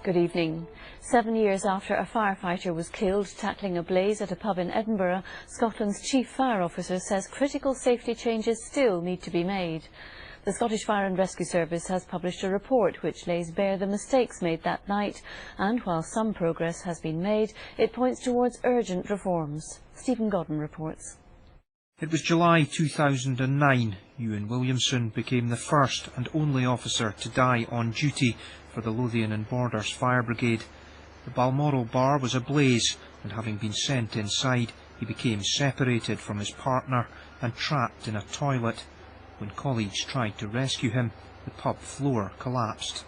Good evening. 7 years after a firefighter was killed tackling a blaze at a pub in Edinburgh, Scotland's chief fire officer says critical safety changes still need to be made. The Scottish Fire and Rescue Service has published a report which lays bare the mistakes made that night, and while some progress has been made, it points towards urgent reforms. Stephen Godden reports. It was July 2009. Ewan Williamson became the first and only officer to die on duty for the Lothian and Borders Fire Brigade. The Balmoral Bar was ablaze, and having been sent inside, he became separated from his partner and trapped in a toilet. When colleagues tried to rescue him, the pub floor collapsed.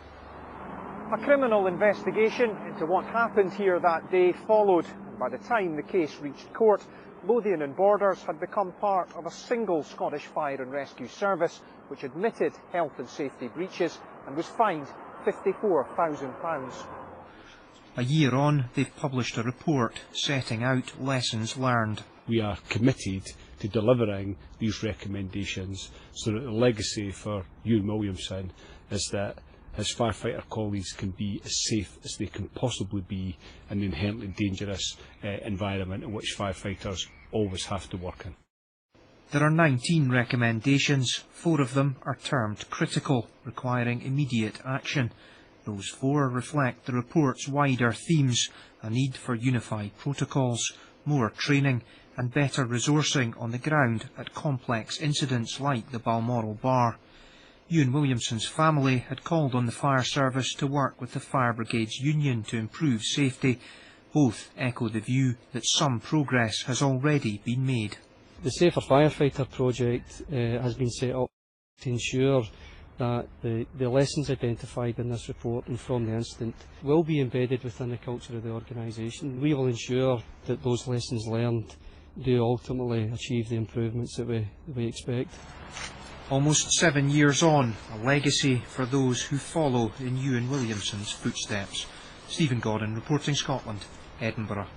A criminal investigation into what happened here that day followed, and by the time the case reached court, Lothian and Borders had become part of a single Scottish Fire and Rescue Service which admitted health and safety breaches and was fined £54,000. A year on, they've published a report setting out lessons learned. We are committed to delivering these recommendations so that the legacy for Ewan Williamson is that his firefighter colleagues can be as safe as they can possibly be in the inherently dangerous environment in which firefighters always have to work in. There are 19 recommendations. 4 of them are termed critical, requiring immediate action. Those 4 reflect the report's wider themes: a need for unified protocols, more training and better resourcing on the ground at complex incidents like the Balmoral Bar. Ewan Williamson's family had called on the fire service to work with the Fire Brigades Union to improve safety. Both echo the view that some progress has already been made. The Safer Firefighter project has been set up to ensure that the lessons identified in this report and from the incident will be embedded within the culture of the organisation. We will ensure that those lessons learned do ultimately achieve the improvements that we expect. Almost 7 years on, a legacy for those who follow in Ewan Williamson's footsteps. Stephen Godden, reporting Scotland, Edinburgh.